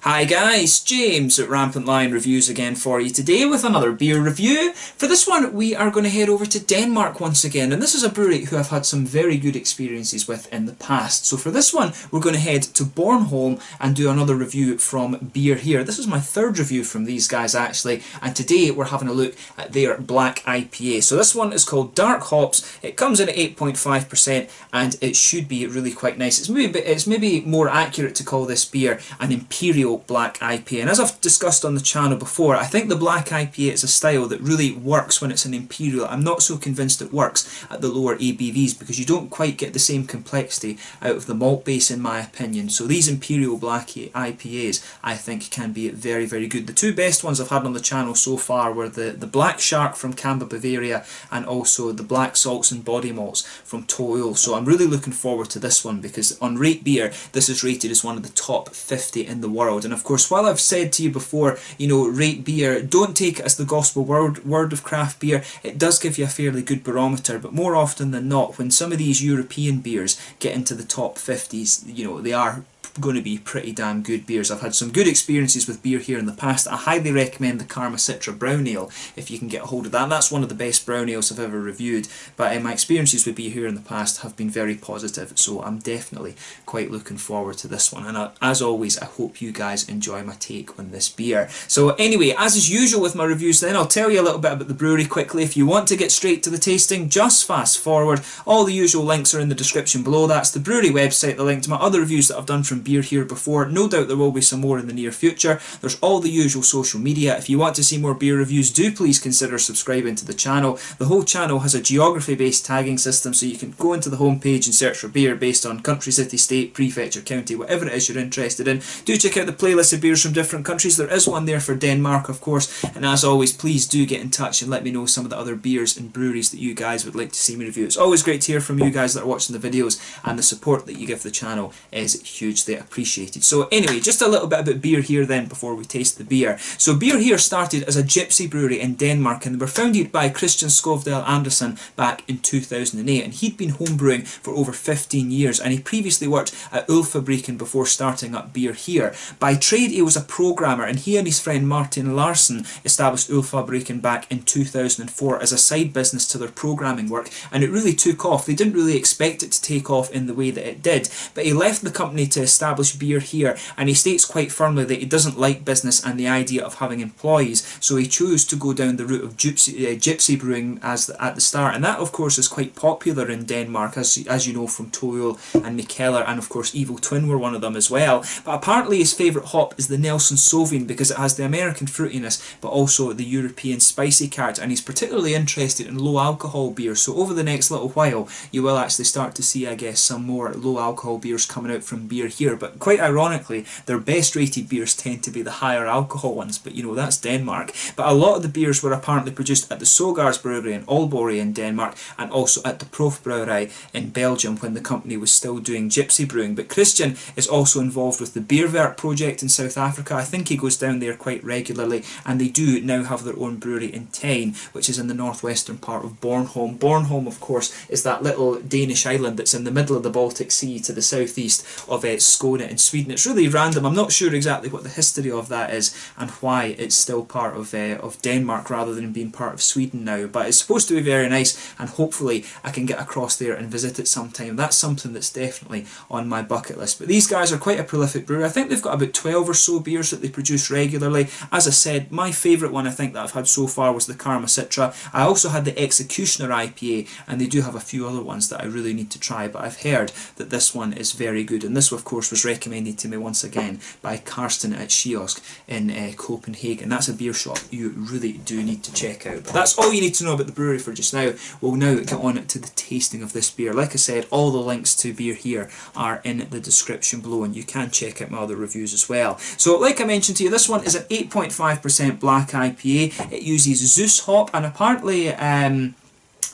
Hi guys, James at Rampant Lion Reviews again for you today with another beer review. For this one we are going to head over to Denmark once again, and this is a brewery who I've had some very good experiences with in the past. So for this one we're going to head to Bornholm and do another review from Beer Here. This is my third review from these guys actually, and today we're having a look at their black IPA. So this one is called Dark Hops. It comes in at 8.5% and it should be really quite nice. It's maybe more accurate to call this beer an Imperial black IPA, and as I've discussed on the channel before, I think the black IPA is a style that really works when it's an Imperial. I'm not so convinced it works at the lower ABVs because you don't quite get the same complexity out of the malt base in my opinion. So these Imperial black IPAs I think can be very, very good. The two best ones I've had on the channel so far were the Black Shark from Camba, Bavaria, and also the Black Salts and Body Malts from Toil. So I'm really looking forward to this one because on Rate Beer this is rated as one of the top 50 in the world. And of course, while I've said to you before, you know, rate beer, don't take it as the gospel word of craft beer. It does give you a fairly good barometer, but more often than not, when some of these European beers get into the top 50s, you know, they are going to be pretty damn good beers. I've had some good experiences with Beer Here in the past. I highly recommend the Karma Citra Brown Ale if you can get a hold of that. That's one of the best brown ales I've ever reviewed, but my experiences with Beer Here in the past have been very positive, so I'm definitely quite looking forward to this one. And as always, I hope you guys enjoy my take on this beer. So anyway, as is usual with my reviews then, I'll tell you a little bit about the brewery quickly. If you want to get straight to the tasting, just fast forward. All the usual links are in the description below. That's the brewery website, the link to my other reviews that I've done from Beer Here before. No doubt there will be some more in the near future. There's all the usual social media. If you want to see more beer reviews, do please consider subscribing to the channel. The whole channel has a geography based tagging system, so you can go into the homepage and search for beer based on country, city, state, prefecture, county, whatever it is you're interested in. Do check out the playlist of beers from different countries. There is one there for Denmark, of course, and as always, please do get in touch and let me know some of the other beers and breweries that you guys would like to see me review. It's always great to hear from you guys that are watching the videos, and the support that you give the channel is hugely appreciated. So anyway, just a little bit about Beer Here then before we taste the beer. So Beer Here started as a gypsy brewery in Denmark, and they were founded by Christian Skovdal Andersen back in 2008, and he'd been homebrewing for over 15 years, and he previously worked at Ølfabriken before starting up Beer Here. By trade he was a programmer, and he and his friend Martin Larsen established Ølfabriken back in 2004 as a side business to their programming work, and it really took off. They didn't really expect it to take off in the way that it did, but he left the company to establish Beer Here, and he states quite firmly that he doesn't like business and the idea of having employees, so he chose to go down the route of gypsy brewing at the start, and that of course is quite popular in Denmark, as you know from Toil and Mikkeller, and of course Evil Twin were one of them as well. But apparently his favourite hop is the Nelson Sauvin because it has the American fruitiness but also the European spicy character, and he's particularly interested in low alcohol beers. So over the next little while you will actually start to see, I guess, some more low alcohol beers coming out from Beer Here. But quite ironically, their best rated beers tend to be the higher alcohol ones, but you know, that's Denmark. But a lot of the beers were apparently produced at the Sogars Brewery in Aalborg in Denmark, and also at the Prof Brouwerij in Belgium when the company was still doing gypsy brewing. But Christian is also involved with the Beerwerk project in South Africa. I think he goes down there quite regularly, and they do now have their own brewery in Tyne, which is in the northwestern part of Bornholm. Bornholm, of course, is that little Danish island that's in the middle of the Baltic Sea to the southeast of Skåne in Sweden. It's really random. I'm not sure exactly what the history of that is and why it's still part of Denmark rather than being part of Sweden now, but it's supposed to be very nice, and hopefully I can get across there and visit it sometime. That's something that's definitely on my bucket list. But these guys are quite a prolific brewer. I think they've got about 12 or so beers that they produce regularly. As I said, my favourite one I think that I've had so far was the Karma Citra. I also had the Executioner IPA, and they do have a few other ones that I really need to try, but I've heard that this one is very good, and this of course was recommended to me once again by Karsten at Kiosk in Copenhagen. That's a beer shop you really do need to check out. But that's all you need to know about the brewery for just now. We'll now get on to the tasting of this beer. Like I said, all the links to Beer Here are in the description below, and you can check out my other reviews as well. So like I mentioned to you, this one is an 8.5% black IPA. It uses Zeus hop, and apparently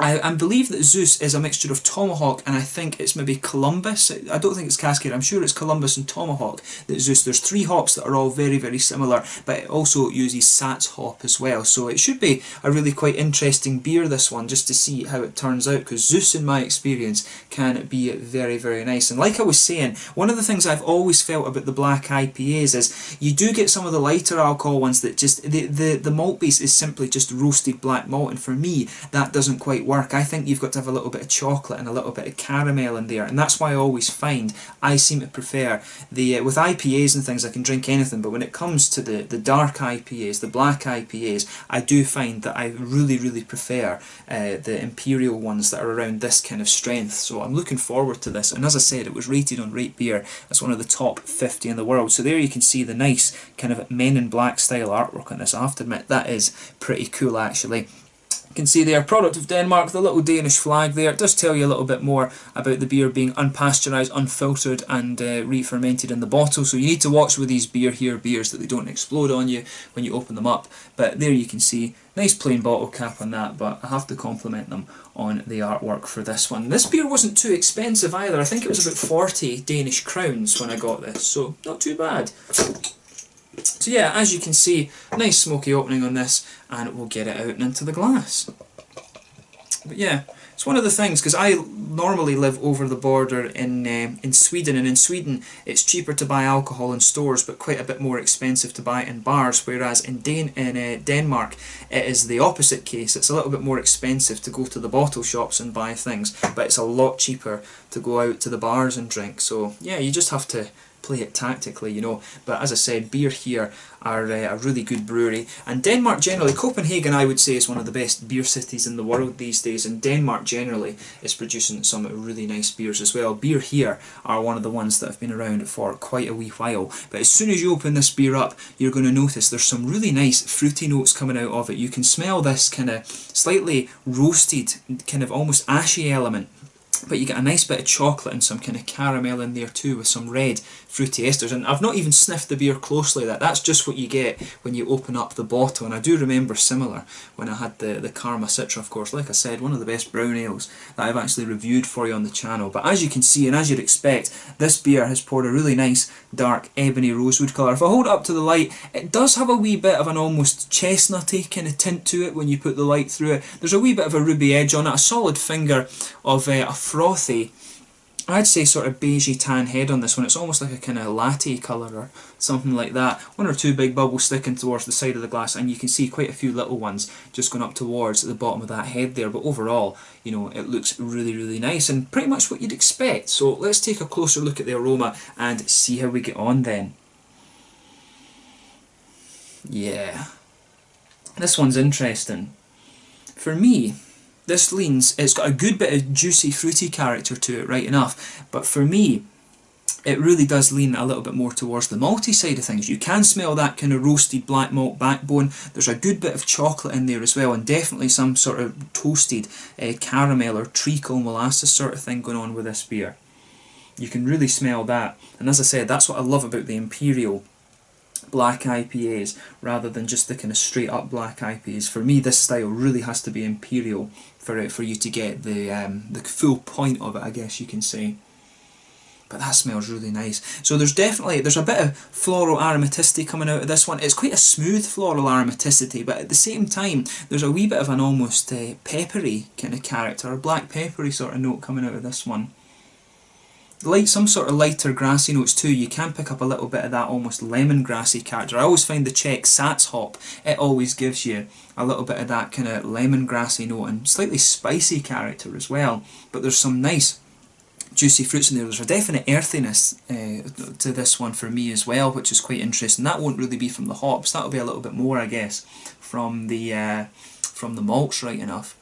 I believe that Zeus is a mixture of Tomahawk, and I think it's maybe Columbus. I don't think it's Cascade, I'm sure it's Columbus and Tomahawk. There's 3 hops that are all very, very similar, but it also uses Sats hop as well. So it should be a really quite interesting beer, this one, just to see how it turns out, because Zeus, in my experience, can be very, very nice. And like I was saying, one of the things I've always felt about the black IPAs is you do get some of the lighter alcohol ones that just, the malt base is simply just roasted black malt, and for me that doesn't quite work. I think you've got to have a little bit of chocolate and a little bit of caramel in there, and that's why I always find I seem to prefer the, with IPAs and things I can drink anything, but when it comes to the dark IPAs, the black IPAs, I do find that I really, really prefer the Imperial ones that are around this kind of strength. So I'm looking forward to this, and as I said, it was rated on Rate Beer as one of the top 50 in the world. So there you can see the nice kind of Men in Black style artwork on this. I have to admit, that is pretty cool actually. You can see there, product of Denmark, the little Danish flag there. It does tell you a little bit more about the beer being unpasteurised, unfiltered and re-fermented in the bottle. So you need to watch with these beers that they don't explode on you when you open them up. But there you can see, nice plain bottle cap on that, but I have to compliment them on the artwork for this one. This beer wasn't too expensive either. I think it was about 40 Danish crowns when I got this, so not too bad. So yeah, as you can see, nice smoky opening on this, and we'll get it out and into the glass. But yeah, it's one of the things, because I normally live over the border in Sweden, and in Sweden it's cheaper to buy alcohol in stores but quite a bit more expensive to buy in bars, whereas in Denmark it is the opposite case. It's a little bit more expensive to go to the bottle shops and buy things, but it's a lot cheaper to go out to the bars and drink. So yeah, you just have to play it tactically, you know. But as I said, beer here are a really good brewery, and Denmark generally, Copenhagen I would say is one of the best beer cities in the world these days, and Denmark generally is producing some really nice beers as well. Beer here are one of the ones that have been around for quite a wee while, but as soon as you open this beer up, you're going to notice there's some really nice fruity notes coming out of it. You can smell this kind of slightly roasted, kind of almost ashy element, but you get a nice bit of chocolate and some kind of caramel in there too, with some red fruity esters. And I've not even sniffed the beer closely. That's just what you get when you open up the bottle. And I do remember similar when I had the Karma Citra, of course. Like I said, one of the best brown ales that I've actually reviewed for you on the channel. But as you can see, and as you'd expect, this beer has poured a really nice dark ebony rosewood colour. If I hold it up to the light, it does have a wee bit of an almost chestnutty kind of tint to it when you put the light through it. There's a wee bit of a ruby edge on it, a solid finger of a frothy, I'd say sort of beigey tan head on this one. It's almost like a kind of latte colour or something like that. One or two big bubbles sticking towards the side of the glass, and you can see quite a few little ones just going up towards the bottom of that head there. But overall, you know, it looks really, really nice and pretty much what you'd expect. So let's take a closer look at the aroma and see how we get on then. Yeah, this one's interesting. For me, this leans, it's got a good bit of juicy, fruity character to it, right enough, but for me, it really does lean a little bit more towards the malty side of things. You can smell that kind of roasted black malt backbone. There's a good bit of chocolate in there as well, and definitely some sort of toasted caramel or treacle molasses sort of thing going on with this beer. You can really smell that, and as I said, that's what I love about the Imperial black IPAs rather than just the kind of straight up black IPAs. For me, this style really has to be Imperial for you to get the full point of it, I guess you can say. But that smells really nice. So there's a bit of floral aromaticity coming out of this one. It's quite a smooth floral aromaticity, but at the same time there's a wee bit of an almost peppery kind of character, a black peppery sort of note coming out of this one. Like some sort of lighter grassy notes too. You can pick up a little bit of that almost lemongrassy character. I always find the Czech Sats hop, it always gives you a little bit of that kind of lemongrassy note and slightly spicy character as well. But there's some nice juicy fruits in there. There's a definite earthiness to this one for me as well, which is quite interesting. That won't really be from the hops. That'll be a little bit more, I guess, from the malts, right enough.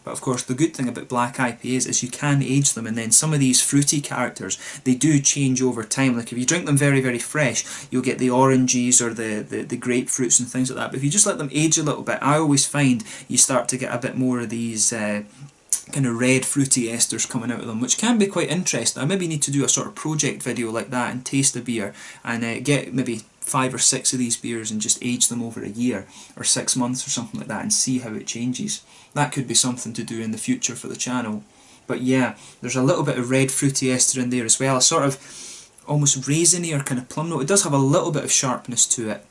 But of course, the good thing about black IPAs is you can age them, and then some of these fruity characters, they do change over time. Like if you drink them very, very fresh, you'll get the oranges or the grapefruits and things like that. But if you just let them age a little bit, I always find you start to get a bit more of these kind of red fruity esters coming out of them, which can be quite interesting. I maybe need to do a sort of project video like that and taste a beer and get maybe 5 or 6 of these beers and just age them over a year or 6 months or something like that and see how it changes. That could be something to do in the future for the channel. But yeah, there's a little bit of red fruity ester in there as well, a sort of almost raisiny or kind of plum note. It does have a little bit of sharpness to it,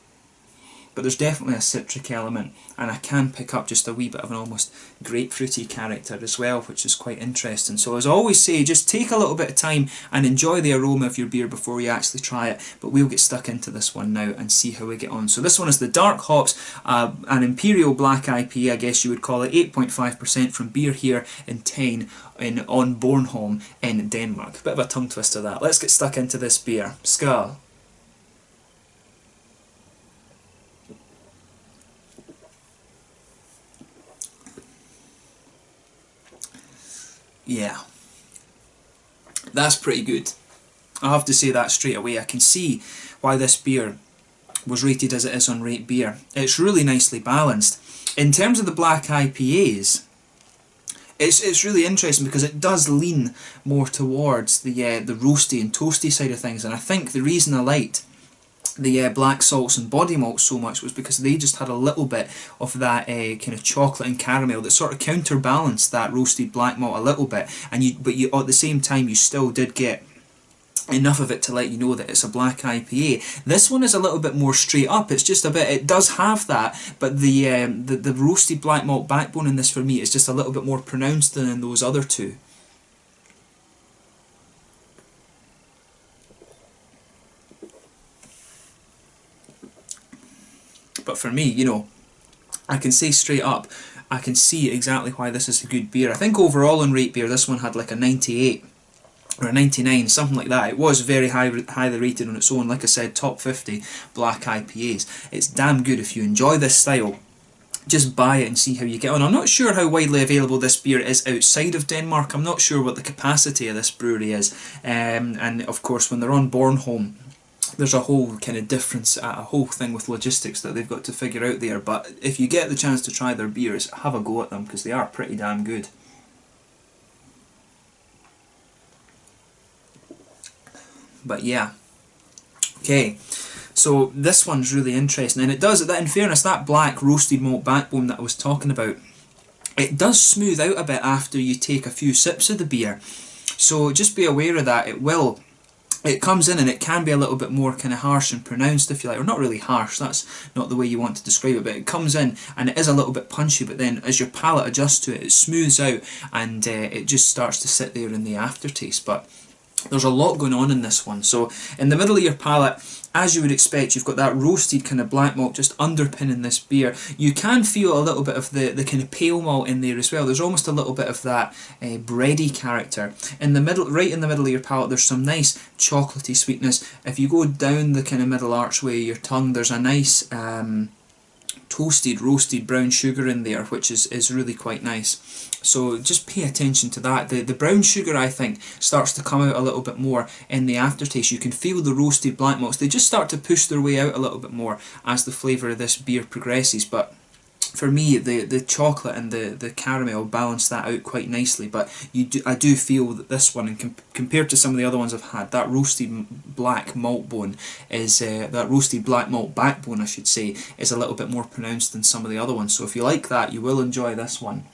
but there's definitely a citric element, and I can pick up just a wee bit of an almost grapefruity character as well, which is quite interesting. So as I always say, just take a little bit of time and enjoy the aroma of your beer before you actually try it, but we'll get stuck into this one now and see how we get on. So this one is the Dark Hops, an Imperial Black IPA, I guess you would call it, 8.5% from Beer Here in 10 on Bornholm in Denmark. Bit of a tongue twister that. Let's get stuck into this beer. Skål. Yeah, that's pretty good. I have to say that straight away. I can see why this beer was rated as it is on Rate Beer. It's really nicely balanced. In terms of the black IPAs, it's really interesting because it does lean more towards the roasty and toasty side of things, and I think the reason I liked the black salts and body malts so much was because they just had a little bit of that kind of chocolate and caramel that sort of counterbalanced that roasted black malt a little bit, and but at the same time you still did get enough of it to let you know that it's a black IPA. This one is a little bit more straight up. It's just a bit, it does have that, but the roasted black malt backbone in this for me is just a little bit more pronounced than in those other two. But for me, you know, I can say straight up, I can see exactly why this is a good beer. I think overall in Rate Beer, this one had like a 98 or a 99, something like that. It was very highly rated on its own. Like I said, top 50 black IPAs. It's damn good. If you enjoy this style, just buy it and see how you get on. I'm not sure how widely available this beer is outside of Denmark. I'm not sure what the capacity of this brewery is. And of course, when they're on Bornholm, there's a whole kind of difference, a whole thing with logistics that they've got to figure out there. But if you get the chance to try their beers, have a go at them because they are pretty damn good. But yeah, okay, so this one's really interesting, and it does, in fairness, that black roasted malt backbone that I was talking about, it does smooth out a bit after you take a few sips of the beer. So just be aware of that. It comes in and it can be a little bit more kind of harsh and pronounced, if you like, or not really harsh, that's not the way you want to describe it, but it comes in and it is a little bit punchy, but then as your palate adjusts to it, it smooths out and it just starts to sit there in the aftertaste. But there's a lot going on in this one. So in the middle of your palate, as you would expect, you've got that roasted kind of black malt just underpinning this beer. You can feel a little bit of the kind of pale malt in there as well. There's almost a little bit of that bready character. In the middle, right in the middle of your palate, there's some nice chocolatey sweetness. If you go down the kind of middle archway of your tongue, there's a nice toasted, roasted brown sugar in there, which is really quite nice. So just pay attention to that. The brown sugar, I think, starts to come out a little bit more in the aftertaste. You can feel the roasted black malts. They just start to push their way out a little bit more as the flavour of this beer progresses. But for me, the chocolate and the caramel balance that out quite nicely. But I do feel that this one, and compared to some of the other ones I've had, that roasted black malt bone is that roasted black malt backbone, I should say, is a little bit more pronounced than some of the other ones. So if you like that, you will enjoy this one.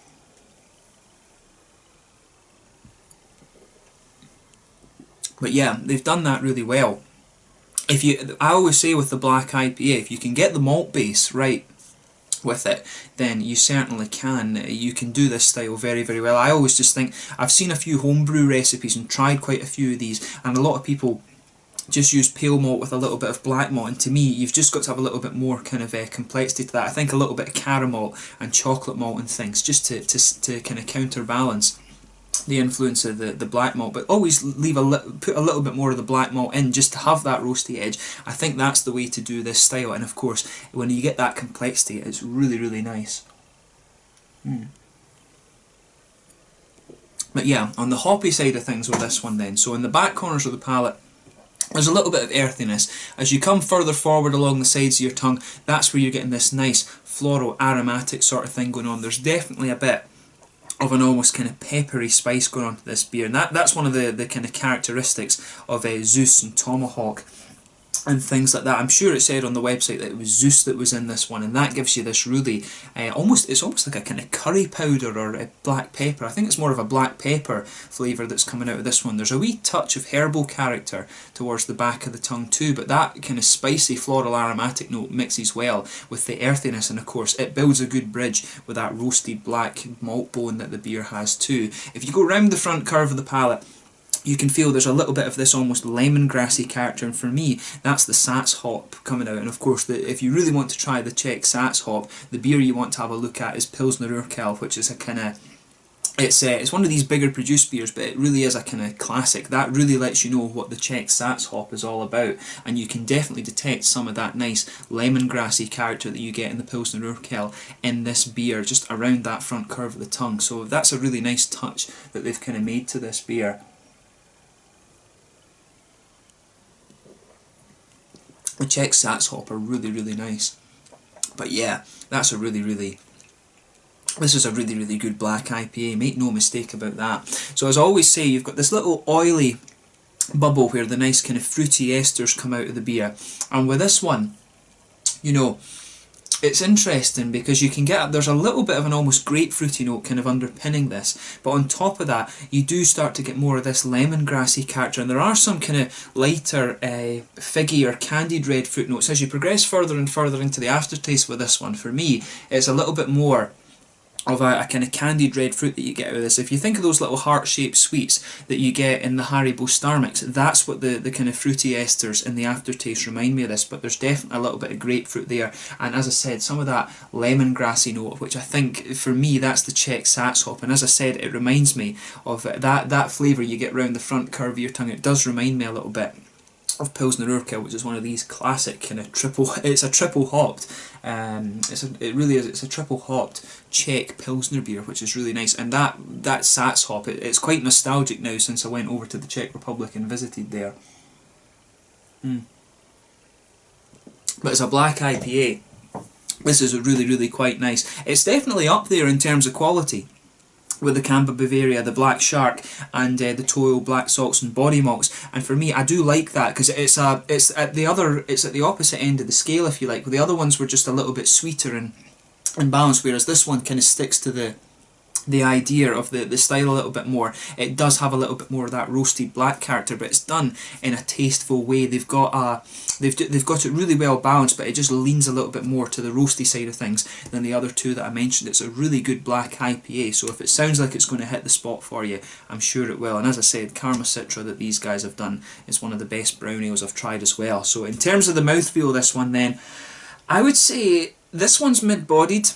But yeah, they've done that really well. I always say with the black IPA, if you can get the malt base right with it, then you certainly can. You can do this style very, very well. I always just think, I've seen a few homebrew recipes and tried quite a few of these, and a lot of people just use pale malt with a little bit of black malt, and to me, you've just got to have a little bit more kind of complexity to that. I think a little bit of caramel and chocolate malt and things, just to kind of counterbalance the influence of the black malt, but always put a little bit more of the black malt in just to have that roasty edge. I think that's the way to do this style, and of course when you get that complexity, it's really, really nice. But yeah, on the hoppy side of things with this one then, so in the back corners of the palate, there's a little bit of earthiness. As you come further forward along the sides of your tongue, that's where you're getting this nice floral aromatic sort of thing going on. There's definitely a bit of an almost kind of peppery spice going on to this beer, and that's one of the kind of characteristics of Zeus and Tomahawk. and things like that. I'm sure it said on the website that it was Zeus that was in this one, and that gives you this really it's almost like a kind of curry powder or a black pepper. I think it's more of a black pepper flavour that's coming out of this one. There's a wee touch of herbal character towards the back of the tongue too, but that kind of spicy floral aromatic note mixes well with the earthiness, and of course it builds a good bridge with that roasted black malt bone that the beer has too. If you go round the front curve of the palate, you can feel there's a little bit of this almost lemongrassy character, and for me that's the Sats hop coming out. And of course if you really want to try the Czech Sats hop, the beer you want to have a look at is Pilsner Urquell, which is a kind of, it's one of these bigger produced beers, but it really is a kind of classic. That really lets you know what the Czech Sats hop is all about, and you can definitely detect some of that nice lemongrassy character that you get in the Pilsner Urquell in this beer, just around that front curve of the tongue. So that's a really nice touch that they've kind of made to this beer. The Czech Sats hop are really, really nice. But yeah, that's a this is a really, really good black IPA, make no mistake about that. So as I always say, you've got this little oily bubble where the nice kind of fruity esters come out of the beer. And with this one, you know, it's interesting because you can get, there's a little bit of an almost grapefruity note kind of underpinning this, but on top of that you do start to get more of this lemongrassy character, and there are some kind of lighter figgy or candied red fruit notes as you progress further and further into the aftertaste with this one. For me, it's a little bit more of a kind of candied red fruit that you get out of this. If you think of those little heart-shaped sweets that you get in the Haribo Star Mix, that's what the kind of fruity esters in the aftertaste remind me of this, but there's definitely a little bit of grapefruit there, and as I said, some of that lemongrassy note, which I think, for me, that's the Czech Sats hop, and as I said, it reminds me of that flavour you get round the front curve of your tongue. It does remind me a little bit of Pilsner Urquell, which is one of these classic kind of it's a triple hopped, it's a triple hopped Czech Pilsner beer, which is really nice. And that Sats hop, it's quite nostalgic now since I went over to the Czech Republic and visited there. But it's a black IPA. This is really, really quite nice. It's definitely up there in terms of quality with the Campa Bavaria, the Black Shark, and the Toyo Black Salts and Body Malts. And for me, I do like that because it's at the opposite end of the scale, if you like. Where the other ones were just a little bit sweeter and balanced, whereas this one kind of sticks to the idea of the style a little bit more. It does have a little bit more of that roasted black character, but it's done in a tasteful way. They've got it really well balanced, but it just leans a little bit more to the roasty side of things than the other two that I mentioned. It's a really good black IPA, so if it sounds like it's going to hit the spot for you, I'm sure it will. And as I said, Karma Citra that these guys have done is one of the best brown ales I've tried as well. So in terms of the mouthfeel of this one then, I would say this one's mid-bodied.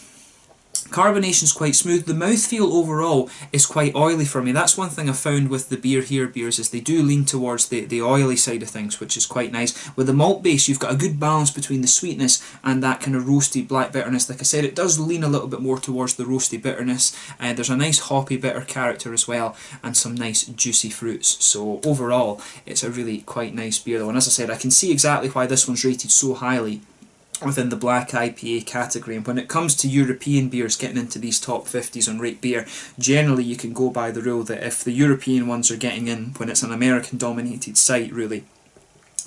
Carbonation's quite smooth. The mouthfeel overall is quite oily for me. That's one thing I found with the Beer Here beers, is they do lean towards the oily side of things, which is quite nice. With the malt base, you've got a good balance between the sweetness and that kind of roasty black bitterness. Like I said, it does lean a little bit more towards the roasty bitterness. There's a nice hoppy bitter character as well, and some nice juicy fruits. So overall, it's a really quite nice beer though. And as I said, I can see exactly why this one's rated so highly within the black IPA category. And when it comes to European beers getting into these top 50s on Rate Beer, generally you can go by the rule that if the European ones are getting in when it's an American dominated site, really,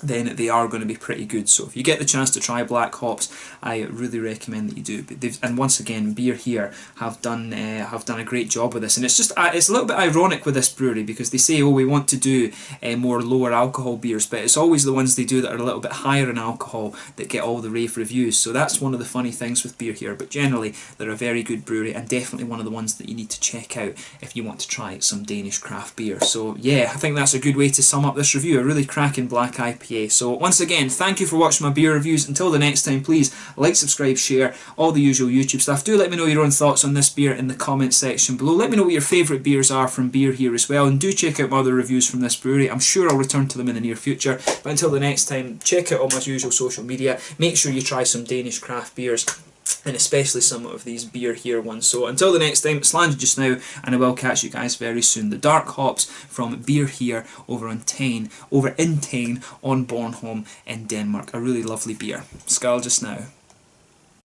then they are going to be pretty good. So if you get the chance to try black hops, I really recommend that you do. But and once again, Beer Here have done a great job with this, and it's just it's a little bit ironic with this brewery because they say, oh, we want to do more lower alcohol beers, but it's always the ones they do that are a little bit higher in alcohol that get all the rave reviews. So that's one of the funny things with Beer Here. But generally, they're a very good brewery, and definitely one of the ones that you need to check out if you want to try some Danish craft beer. So yeah, I think that's a good way to sum up this review. A really cracking black IPA. So once again, thank you for watching my beer reviews. Until the next time, please like, subscribe, share, all the usual YouTube stuff. Do let me know your own thoughts on this beer in the comments section below. Let me know what your favourite beers are from Beer Here as well, and do check out my other reviews from this brewery. I'm sure I'll return to them in the near future. But until the next time, check out all my usual social media. Make sure you try some Danish craft beers, and especially some of these Beer Here ones. So until the next time, it's Lange just now, and I will catch you guys very soon. The dark hops from Beer Here over in Tain on Bornholm in Denmark. A really lovely beer. Skål just now.